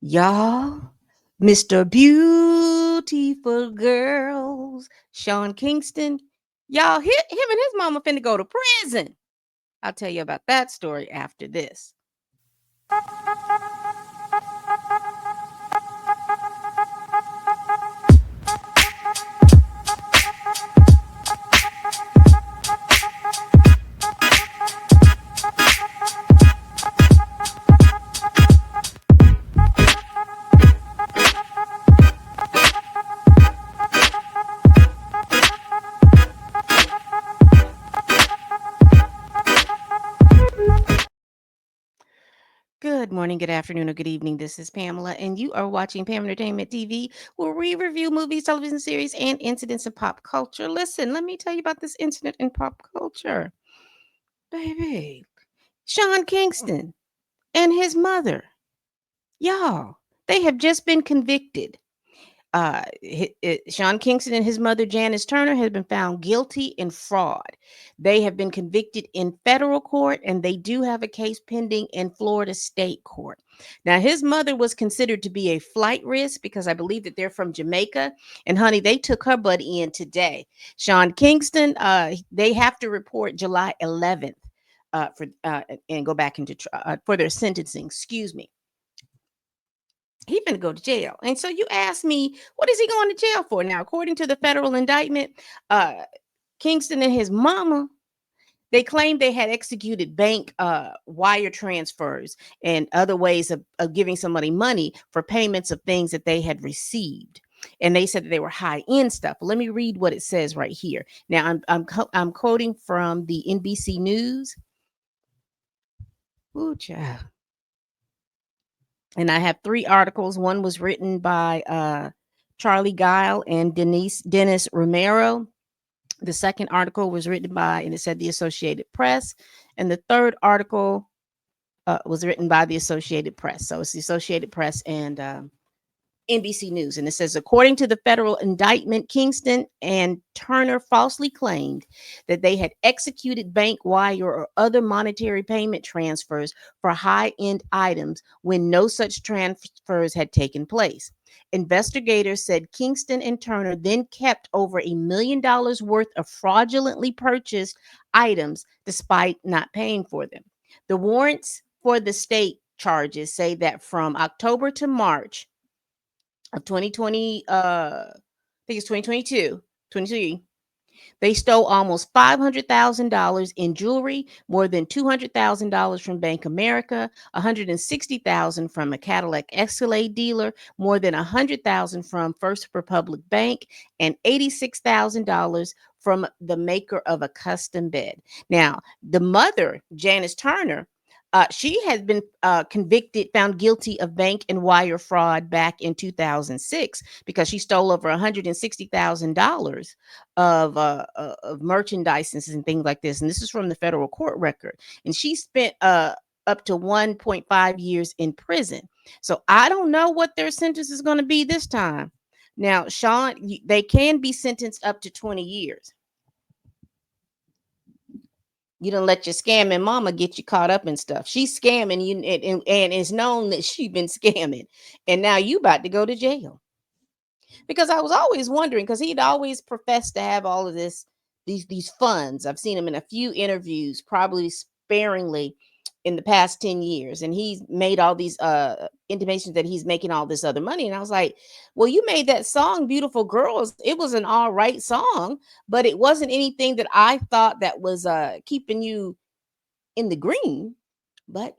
Y'all, Mr. Beautiful Girls, Sean Kingston. Y'all, him and his mama finna go to prison. I'll tell you about that story after this. Good morning, good afternoon, or good evening. This is Pamela, and you are watching Pam Entertainment TV, where we review movies, television series, and incidents in pop culture. Listen, let me tell you about this incident in pop culture. Baby, Sean Kingston and his mother, y'all, they have just been convicted. Sean Kingston and his mother, Janice Turner, have been found guilty in fraud. They have been convicted in federal court, and they do have a case pending in Florida state court. Now, his mother was considered to be a flight risk because I believe that they're from Jamaica. And honey, they took her butt in today. Sean Kingston, they have to report July 11th for and go back into for their sentencing. Excuse me. He finna go to jail. And so you ask me, what is he going to jail for? Now, according to the federal indictment, uh, Kingston and his mama, they claimed they had executed bank wire transfers and other ways of giving somebody money for payments of things that they had received. And they said that they were high end stuff. Let me read what it says right here. Now, I'm quoting from the NBC News. Ooh, child. And I have three articles. One was written by Charlie Guile and Dennis Romero. The second article was written by, and it said the Associated Press. And the third article was written by the Associated Press. So it's the Associated Press and NBC News. And it says, according to the federal indictment, Kingston and Turner falsely claimed that they had executed bank wire or other monetary payment transfers for high end items when no such transfers had taken place. Investigators said Kingston and Turner then kept over $1 million worth of fraudulently purchased items despite not paying for them. The warrants for the state charges say that from October to March of 2020, I think it's 2022, 23, they stole almost $500,000 in jewelry, more than $200,000 from Bank America, $160,000 from a Cadillac Escalade dealer, more than $100,000 from First Republic Bank, and $86,000 from the maker of a custom bed. Now, the mother, Janice Turner, she has been convicted, found guilty of bank and wire fraud back in 2006 because she stole over $160,000 of merchandises and things like this. And this is from the federal court record. And she spent up to 1.5 years in prison. So I don't know what their sentence is going to be this time. Now, Sean, they can be sentenced up to 20 years. You don't let your scamming mama get you caught up in stuff. She's scamming you, and it's known that she been scamming. And now you about to go to jail. Because I was always wondering, because he'd always professed to have all of these funds. I've seen him in a few interviews, probably sparingly in the past 10 years. And he's made all these intimations that he's making all this other money. And I was like, well, you made that song Beautiful Girls. It was an all right song, but it wasn't anything that I thought that was keeping you in the green. But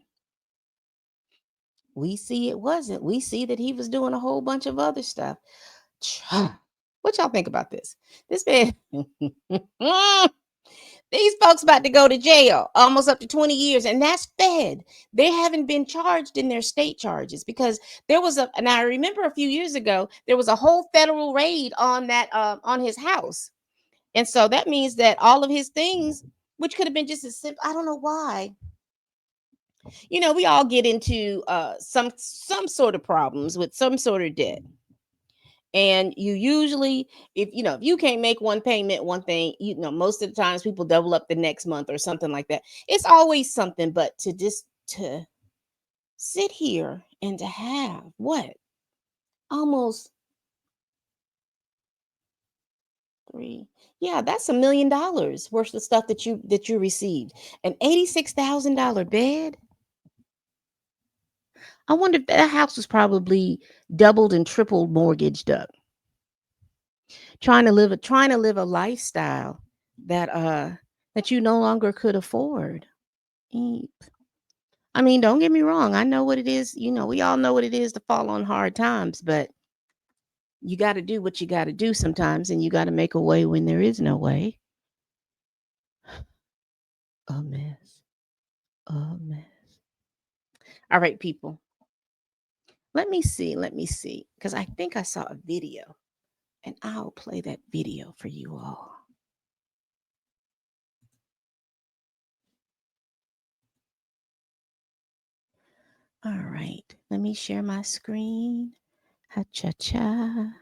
we see it wasn't. We see that he was doing a whole bunch of other stuff. What y'all think about this? This man, these folks about to go to jail almost up to 20 years, and that's fed. They haven't been charged in their state charges because there was and I remember a few years ago, there was a whole federal raid on that, on his house. And so that means that all of his things, which could have been just as simple, I don't know why. We all get into some sort of problems with some sort of debt. And you usually, if you can't make one payment, one thing, most of the times people double up the next month or something like that. It's always something, but to just to sit here and to have what? Almost three. Yeah, that's $1 million worth of stuff that you received. An $86,000 bed. I wonder if that house was probably doubled and tripled mortgaged up. Trying to live a lifestyle that you no longer could afford. Eep. I mean, don't get me wrong. I know what it is. We all know what it is to fall on hard times, but you got to do what you got to do sometimes, and you got to make a way when there is no way. A mess. A mess. All right, people. Let me see. Let me see. Because I think I saw a video, and I'll play that video for you all. All right. Let me share my screen. Ha cha cha.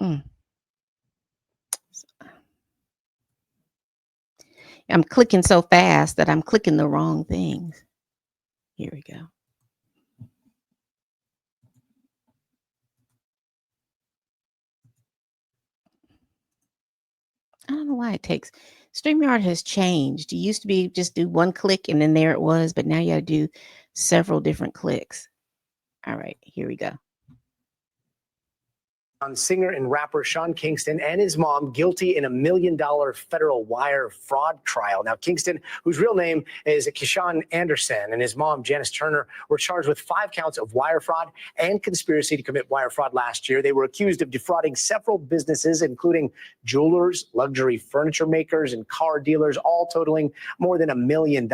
Mm. I'm clicking so fast that I'm clicking the wrong things. Here we go. I don't know why it takes. StreamYard has changed. You used to be just do one click and then there it was, but now you got to do several different clicks. All right, here we go. On singer and rapper Sean Kingston and his mom guilty in $1 million federal wire fraud trial. Now, Kingston, whose real name is Keyshawn Anderson, and his mom, Janice Turner, were charged with 5 counts of wire fraud and conspiracy to commit wire fraud last year. They were accused of defrauding several businesses, including jewelers, luxury furniture makers, and car dealers, all totaling more than $1 million.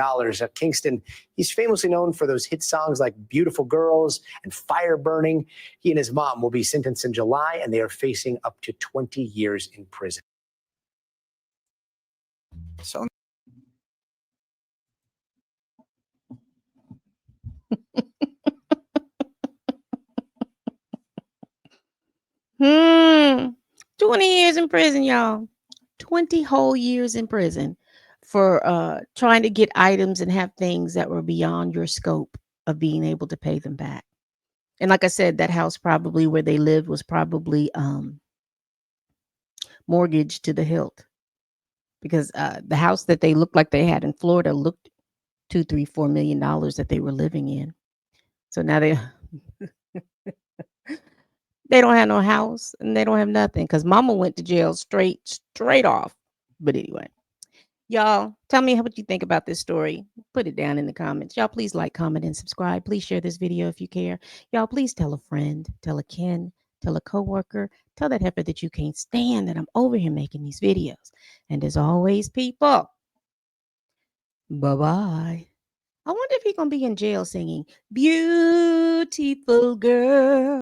Kingston, he's famously known for those hit songs like Beautiful Girls and Fire Burning. He and his mom will be sentenced in July, and they are facing up to 20 years in prison. So Hmm. 20 years in prison, y'all. 20 whole years in prison for trying to get items and have things that were beyond your scope of being able to pay them back. And like I said, that house probably where they lived was probably mortgaged to the hilt because the house that they looked like they had in Florida looked 2, 3, $4 million that they were living in. So now they don't have no house and they don't have nothing because mama went to jail straight off. But anyway, y'all tell me what you think about this story. Put it down in the comments. Y'all please like, comment, and subscribe. Please share this video if you care. Y'all please tell a friend, tell a kin, tell a coworker, tell that heifer that you can't stand that I'm over here making these videos. And as always, people, bye-bye. I wonder if he's gonna be in jail singing Beautiful Girl.